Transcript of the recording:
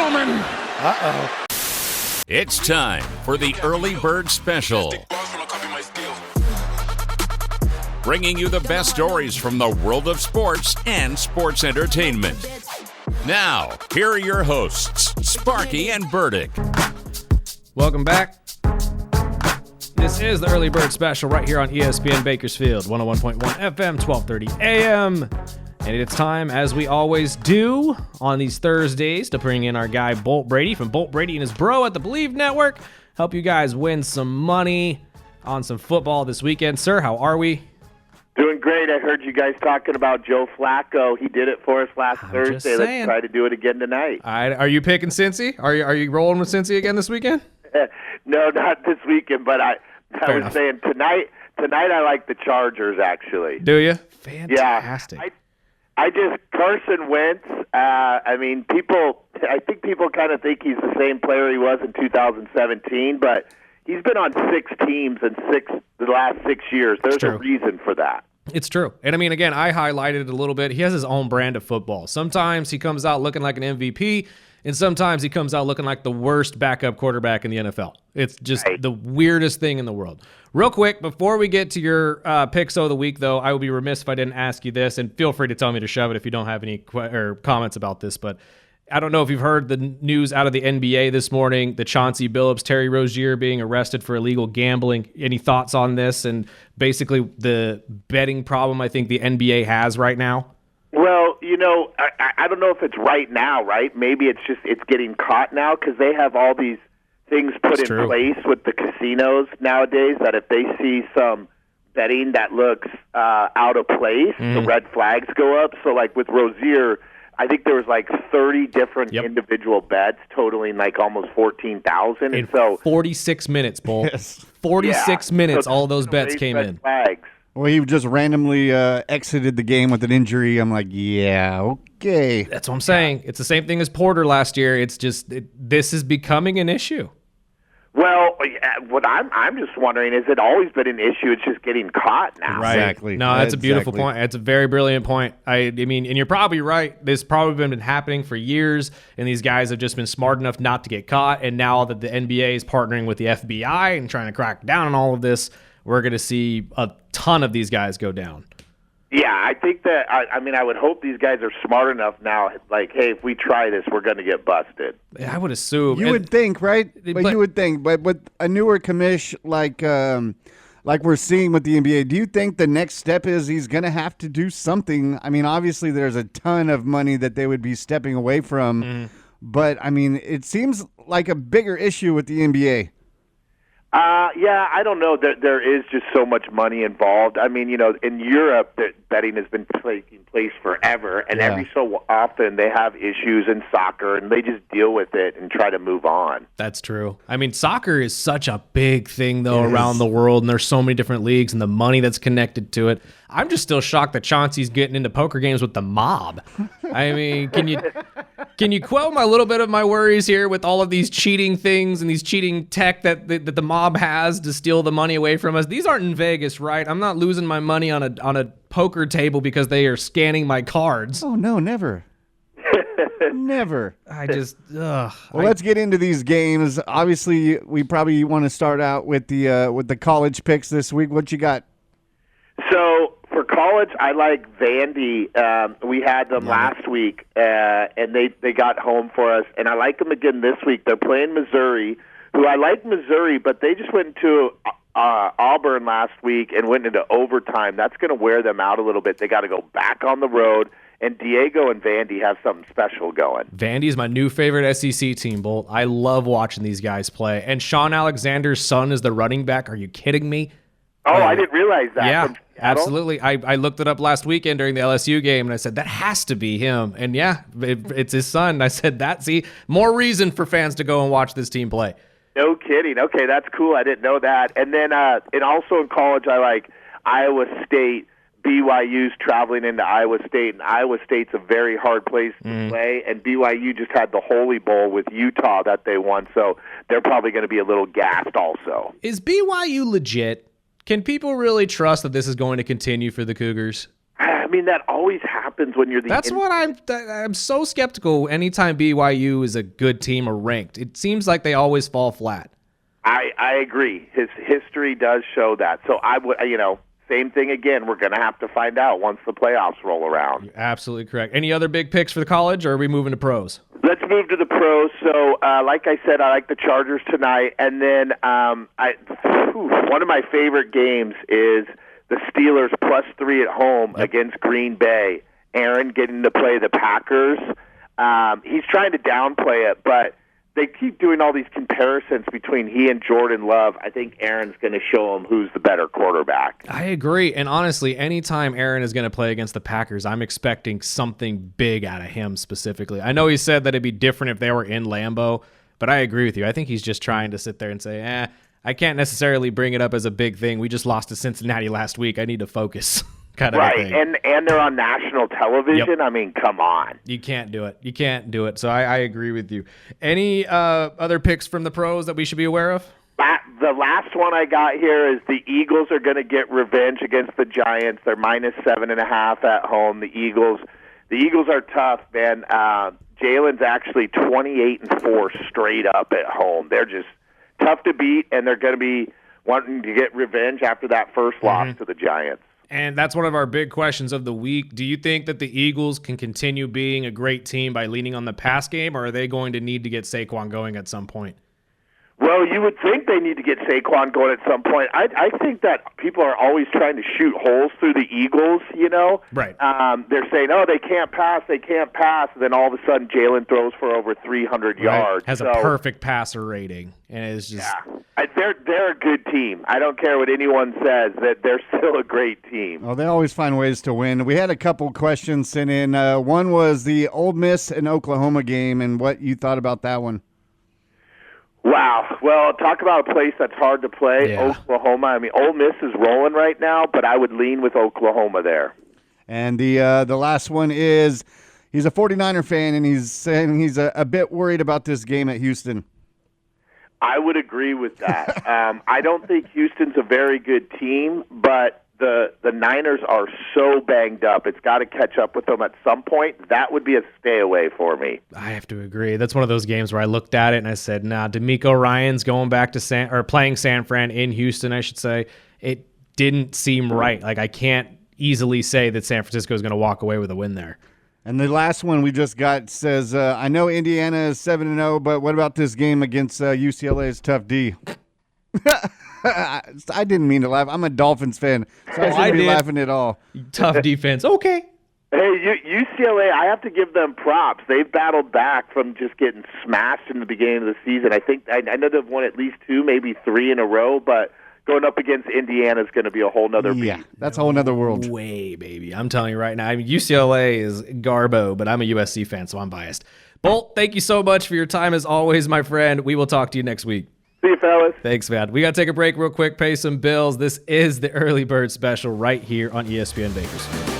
gentlemen. Uh-oh. It's time for the Early Bird Special. Bringing you the best stories from the world of sports and sports entertainment. Now, here are your hosts, Sparky and Burdick. Welcome back. This is the Early Bird Special right here on ESPN Bakersfield, 101.1 FM, 1230 AM. And it's time, as we always do on these Thursdays, to bring in our guy Bolt Brady from Bolt Brady and His Bro at the BLEAV Network. Help you guys win some money on some football this weekend. Sir, how are we? Doing great. I heard you guys talking about Joe Flacco. He did it for us last Thursday. Let's try to do it again tonight. All right. Are you picking Cincy? Are you rolling with Cincy again this weekend? No, not this weekend, but I was saying tonight I like the Chargers, actually. Do you? Fantastic. Yeah. I just, Carson Wentz, I think people kind of think he's the same player he was in 2017, but he's been on 6 teams in the last 6 years. There's a reason for that. It's true. And I mean, again, I highlighted it a little bit. He has his own brand of football. Sometimes he comes out looking like an MVP, and sometimes he comes out looking like the worst backup quarterback in the NFL. It's just the weirdest thing in the world. Real quick, before we get to your picks of the week, though, I would be remiss if I didn't ask you this, and feel free to tell me to shove it if you don't have any comments about this, but I don't know if you've heard the news out of the NBA this morning, the Chauncey Billups, Terry Rozier being arrested for illegal gambling. Any thoughts on this and basically the betting problem I think the NBA has right now? Well, I don't know if it's right now, right? Maybe it's getting caught now because they have all these things put in place with the casinos nowadays that if they see some betting that looks out of place, the red flags go up. So like with Rozier, I think there was like 30 different individual bets totaling like almost 14,000. In 46 minutes, Bull. Yes. 46 minutes, so all those bets came in. Flags. Well, he just randomly exited the game with an injury. I'm like, yeah, okay. That's what I'm saying. It's the same thing as Porter last year. It's just this is becoming an issue. Well, what I'm just wondering is it always been an issue? It's just getting caught now. Right. Exactly. No, that's a beautiful point. That's a very brilliant point. I mean, and you're probably right. This probably been happening for years, and these guys have just been smart enough not to get caught. And now that the NBA is partnering with the FBI and trying to crack down on all of this, we're going to see a ton of these guys go down. Yeah, I think that, I would hope these guys are smart enough now, like, hey, if we try this, we're going to get busted. I would assume. You would think, right? But you would think. But with a newer commish like we're seeing with the NBA, do you think the next step is he's going to have to do something? I mean, obviously there's a ton of money that they would be stepping away from. But, I mean, it seems like a bigger issue with the NBA. Yeah, I don't know. There is just so much money involved. I mean, in Europe, betting has been taking place forever, and every so often they have issues in soccer, and they just deal with it and try to move on. That's true. I mean, soccer is such a big thing, though, around the world, and there's so many different leagues and the money that's connected to it. I'm just still shocked that Chauncey's getting into poker games with the mob. I mean, can you quell a little bit of my worries here with all of these cheating things and these cheating tech that the mob has to steal the money away from us? These aren't in Vegas, right? I'm not losing my money on a poker table because they are scanning my cards. Oh no, never. Never. Well, let's get into these games. Obviously, we probably want to start out with the college picks this week. What you got? So for college, I like Vandy. We had them last week, and they got home for us. And I like them again this week. They're playing Missouri, who I like Missouri, but they just went into Auburn last week and went into overtime. That's going to wear them out a little bit. They got to go back on the road. And Diego and Vandy have something special going. Vandy's my new favorite SEC team, Bolt. I love watching these guys play. And Sean Alexander's son is the running back. Are you kidding me? Oh, I didn't realize that. Yeah, absolutely. I looked it up last weekend during the LSU game, and I said, that has to be him. And yeah, it's his son. And I said, more reason for fans to go and watch this team play. No kidding. Okay, that's cool. I didn't know that. And then and also in college, I like Iowa State. BYU's traveling into Iowa State, and Iowa State's a very hard place to play, and BYU just had the Holy Bowl with Utah that they won, so they're probably going to be a little gassed also. Is BYU legit? Can people really trust that this is going to continue for the Cougars? I mean, that always happens when you're the. That's what I'm so skeptical. Anytime BYU is a good team or ranked, it seems like they always fall flat. I agree. His history does show that. So I would, same thing again. We're going to have to find out once the playoffs roll around. You're absolutely correct. Any other big picks for the college, or are we moving to pros? Let's move to the pros. So, like I said, I like the Chargers tonight. And then one of my favorite games is the Steelers +3 at home against Green Bay. Aaron getting to play the Packers. He's trying to downplay it, but they keep doing all these comparisons between he and Jordan Love. I think Aaron's going to show him who's the better quarterback. I agree. And honestly, anytime Aaron is going to play against the Packers, I'm expecting something big out of him specifically. I know he said that it'd be different if they were in Lambeau, but I agree with you. I think he's just trying to sit there and say, I can't necessarily bring it up as a big thing. We just lost to Cincinnati last week. I need to focus. Kind of right, and they're on national television. Yep. I mean, come on. You can't do it. So I agree with you. Any other picks from the pros that we should be aware of? The last one I got here is the Eagles are going to get revenge against the Giants. They're -7.5 at home. The Eagles are tough, man. Jalen's actually 28-4 straight up at home. They're just tough to beat, and they're going to be wanting to get revenge after that first loss to the Giants. And that's one of our big questions of the week. Do you think that the Eagles can continue being a great team by leaning on the pass game, or are they going to need to get Saquon going at some point? Well, you would think they need to get Saquon going at some point. I think that people are always trying to shoot holes through the Eagles, Right. They're saying, they can't pass. And then all of a sudden, Jalen throws for over 300 yards. Has a perfect passer rating. And it's just... Yeah. They're a good team. I don't care what anyone says, that they're still a great team. Oh, they always find ways to win. We had a couple questions sent in. One was the Ole Miss and Oklahoma game and what you thought about that one. Wow. Well, talk about a place that's hard to play, Oklahoma. I mean, Ole Miss is rolling right now, but I would lean with Oklahoma there. And the last one is he's a 49er fan, and he's saying he's a bit worried about this game at Houston. I would agree with that. I don't think Houston's a very good team, but the Niners are so banged up. It's got to catch up with them at some point. That would be a stay away for me. I have to agree. That's one of those games where I looked at it and I said, D'Amico Ryan's going back to playing San Fran in Houston, I should say. It didn't seem right. Like, I can't easily say that San Francisco is going to walk away with a win there. And the last one we just got says, I know Indiana is 7-0, but what about this game against UCLA's tough D? I didn't mean to laugh. I'm a Dolphins fan, so I shouldn't be laughing at all. Tough defense. Okay. Hey, UCLA, I have to give them props. They've battled back from just getting smashed in the beginning of the season. I know they've won at least 2, maybe 3 in a row, but going up against Indiana is going to be a whole nother beat. Yeah, that's a whole nother world. Way, baby. I'm telling you right now. I mean, UCLA is garbo, but I'm a USC fan, so I'm biased. Bolt, thank you so much for your time as always, my friend. We will talk to you next week. See you, fellas. Thanks, man. We got to take a break real quick, pay some bills. This is the Early Bird Special right here on ESPN Bakersfield.